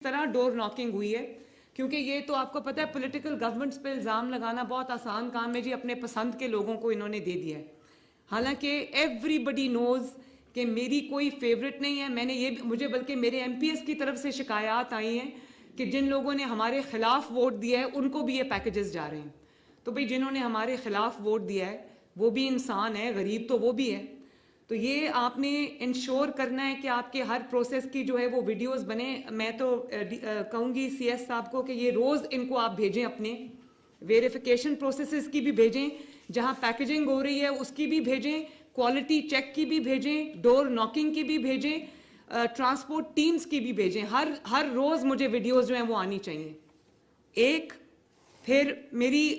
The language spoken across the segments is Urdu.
طرح ڈور ناکنگ ہوئی ہے، کیونکہ یہ تو آپ کو پتہ ہے پولیٹیکل گورنمنٹس پہ الزام لگانا بہت آسان کام ہے جی، اپنے پسند کے لوگوں کو انہوں نے دے دیا ہے. حالانکہ ایوری بڈی نوز کہ میری کوئی فیوریٹ نہیں ہے. میں نے یہ مجھے بلکہ میرے ایم پی ایس کی طرف سے شکایات آئی ہیں کہ جن لوگوں نے ہمارے خلاف ووٹ دیا ہے ان کو بھی یہ پیکیجز جا رہے ہیں. تو بھئی جنہوں نے ہمارے خلاف ووٹ دیا ہے وہ بھی انسان ہے، غریب تو وہ بھی ہے. تو یہ آپ نے انشور کرنا ہے کہ آپ کے ہر پروسیس کی جو ہے وہ ویڈیوز بنے. میں تو کہوں گی سی ایس صاحب کو کہ یہ روز ان کو آپ بھیجیں، اپنے ویریفیکیشن پروسیسز کی بھی بھیجیں، جہاں پیکیجنگ ہو رہی ہے اس کی بھی بھیجیں، کوالٹی چیک کی بھی بھیجیں، ڈور ناکنگ کی بھی بھیجیں، ٹرانسپورٹ ٹیمز کی بھی بھیجیں. ہر روز مجھے ویڈیوز جو ہیں وہ آنی چاہیے. پھر میری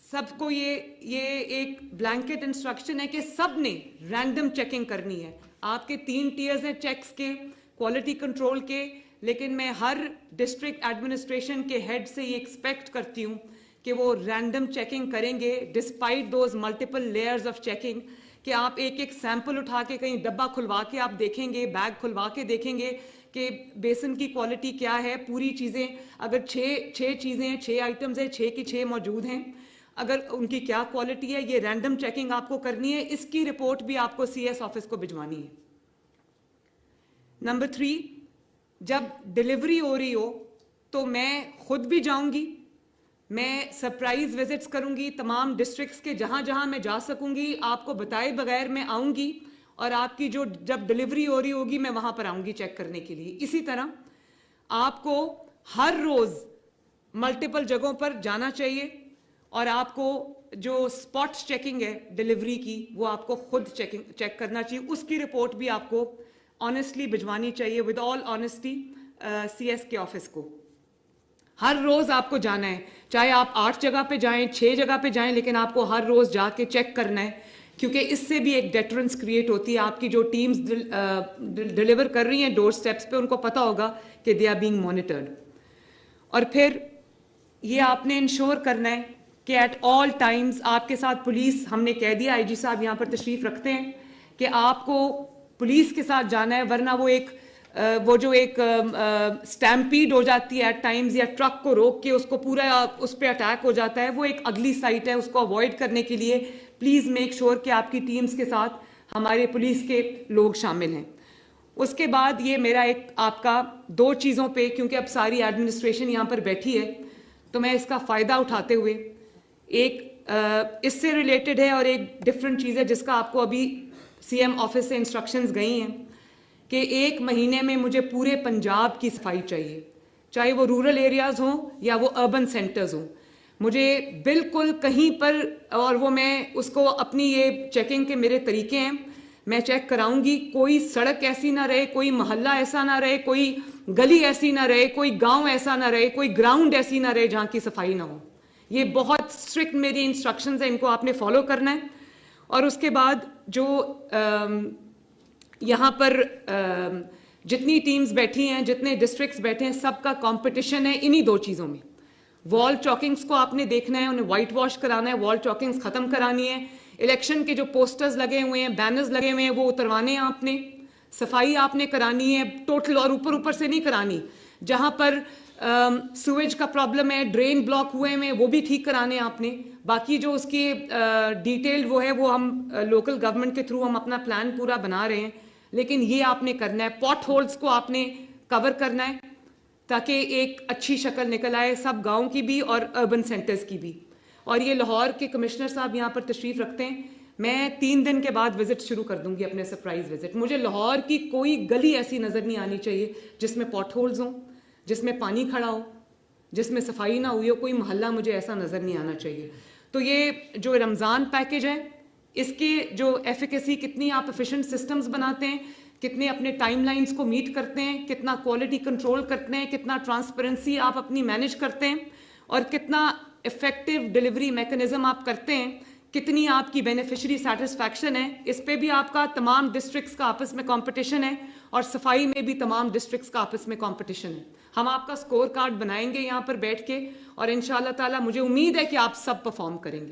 سب کو یہ ایک بلینکٹ انسٹرکشن ہے کہ سب نے رینڈم چیکنگ کرنی ہے. آپ کے 3 ٹیئرز ہیں چیکس کے، کوالٹی کنٹرول کے، لیکن میں ہر ڈسٹرکٹ ایڈمنسٹریشن کے ہیڈ سے یہ ایکسپیکٹ کرتی ہوں کہ وہ رینڈم چیکنگ کریں گے despite those multiple layers of checking. کہ آپ ایک سیمپل اٹھا کے کہیں ڈبہ کھلوا کے آپ دیکھیں گے، بیگ کھلوا کے دیکھیں گے کہ بیسن کی کوالٹی کیا ہے. پوری چیزیں اگر 6 چیزیں ہیں، 6 آئٹمز ہیں، 6 کی 6 موجود ہیں، اگر ان کی کیا کوالٹی ہے، یہ رینڈم چیکنگ آپ کو کرنی ہے. اس کی رپورٹ بھی آپ کو سی ایس آفس کو بھجوانی ہے. نمبر 3، جب ڈیلیوری ہو رہی ہو تو میں خود بھی جاؤں گی، میں سرپرائز وزٹس کروں گی تمام ڈسٹرکٹس کے، جہاں جہاں میں جا سکوں گی آپ کو بتائے بغیر میں آؤں گی، اور آپ کی جب ڈیلیوری ہو رہی ہوگی میں وہاں پر آؤں گی چیک کرنے کے لیے. اسی طرح آپ کو ہر روز ملٹیپل جگہوں پر جانا چاہیے، اور آپ کو جو اسپاٹ چیکنگ ہے ڈیلیوری کی وہ آپ کو خود چیک کرنا چاہیے. اس کی رپورٹ بھی آپ کو آنیسٹلی بھجوانی چاہیے with all honesty C S کے آفس کو. ہر روز آپ کو جانا ہے، چاہے آپ 8 جگہ پہ جائیں، 6 جگہ پہ جائیں، لیکن آپ کو ہر روز جا کے چیک کرنا ہے، کیونکہ اس سے بھی ایک ڈیٹرنس کریٹ ہوتی ہے. آپ کی جو ٹیمز ڈیلیور کر رہی ہیں ڈور سٹیپس پہ، ان کو پتہ ہوگا کہ دے آر بینگ مانیٹرڈ. اور پھر یہ آپ نے انشور کرنا ہے کہ ایٹ آل ٹائمز آپ کے ساتھ پولیس، ہم نے کہہ دیا آئی جی صاحب یہاں پر تشریف رکھتے ہیں کہ آپ کو پولیس کے ساتھ جانا ہے، ورنہ وہ جو ایک سٹیمپیڈ ہو جاتی ہے ایٹ ٹائمز، یا ٹرک کو روک کے اس کو پورا اس پہ اٹیک ہو جاتا ہے، وہ ایک اگلی سائٹ ہے. اس کو اوائڈ کرنے کے لیے پلیز میک شور کہ آپ کی ٹیمز کے ساتھ ہمارے پولیس کے لوگ شامل ہیں. اس کے بعد یہ میرا ایک آپ کا 2 چیزوں پہ، کیونکہ اب ساری ایڈمنسٹریشن یہاں پر بیٹھی ہے تو میں اس کا فائدہ اٹھاتے ہوئے ایک اس سے ریلیٹڈ ہے اور ایک ڈفرینٹ چیز ہے جس کا آپ کو ابھی سی ایم آفس سے انسٹرکشنز گئی ہیں کہ 1 مہینے میں مجھے پورے پنجاب کی صفائی چاہیے، چاہے وہ رورل ایریاز ہوں یا وہ اربن سینٹرز ہوں. مجھے بالکل کہیں پر، اور وہ میں اس کو اپنی یہ چیکنگ کے میرے طریقے ہیں، میں چیک کراؤں گی کوئی سڑک ایسی نہ رہے، کوئی محلہ ایسا نہ رہے، کوئی گلی ایسی نہ رہے، کوئی گاؤں ایسا نہ رہے، کوئی گراؤنڈ ایسی نہ رہے جہاں کی صفائی نہ ہو. یہ بہت اسٹرکٹ میری انسٹرکشنز ہیں، ان کو آپ نے فالو کرنا ہے. اور اس کے بعد جو یہاں پر جتنی ٹیمز بیٹھی ہیں، جتنے ڈسٹرکٹس بیٹھے ہیں، سب کا کمپٹیشن ہے انہی 2 چیزوں میں. وال چاکنگز کو آپ نے دیکھنا ہے، انہیں وائٹ واش کرانا ہے، وال چاکنگز ختم کرانی ہے. الیکشن کے جو پوسٹرز لگے ہوئے ہیں، بینرز لگے ہوئے ہیں، وہ اتروانے ہیں آپ نے. صفائی آپ نے کرانی ہے ٹوٹل، اور اوپر سے نہیں کرانی. جہاں پر سویج کا پرابلم ہے، ڈرین بلاک ہوئے ہیں، وہ بھی ٹھیک کرانے ہیں آپ نے. باقی جو اس کی ڈیٹیل وہ ہے، وہ ہم لوکل گورنمنٹ کے تھرو ہم اپنا پلان پورا بنا رہے ہیں، لیکن یہ آپ نے کرنا ہے. پاٹ ہولز کو آپ نے کور کرنا ہے تاکہ ایک اچھی شکل نکل آئے سب گاؤں کی بھی اور اربن سینٹرز کی بھی. اور یہ لاہور کے کمشنر صاحب یہاں پر تشریف رکھتے ہیں، میں 3 دن کے بعد وزٹ شروع کر دوں گی، اپنے سرپرائز وزٹ. مجھے لاہور کی کوئی گلی ایسی نظر نہیں آنی چاہیے جس میں پاٹ ہولز ہوں، جس میں پانی کھڑا ہو، جس میں صفائی نہ ہوئی ہو. کوئی محلہ مجھے ایسا نظر نہیں آنا چاہیے. تو یہ جو رمضان پیکیج ہے، اس کے جو ایفیکیسی، کتنی آپ ایفیشینٹ سسٹمز بناتے ہیں، کتنے اپنے ٹائم لائنز کو میٹ کرتے ہیں، کتنا کوالٹی کنٹرول کرتے ہیں، کتنا ٹرانسپیرنسی آپ اپنی مینیج کرتے ہیں، اور کتنا افیکٹو ڈیلیوری میکنزم آپ کرتے ہیں، کتنی آپ کی بینیفیشری سیٹسفیکشن ہے. اس پہ بھی آپ کا تمام ڈسٹرکٹس کا آپس میں کمپٹیشن ہے، اور صفائی میں بھی تمام ڈسٹرکٹس کا آپس میں کمپٹیشن ہے. ہم آپ کا اسکور کارڈ بنائیں گے یہاں پر بیٹھ کے، اور انشاءاللہ تعالی مجھے امید ہے کہ آپ سب پرفارم کریں گے.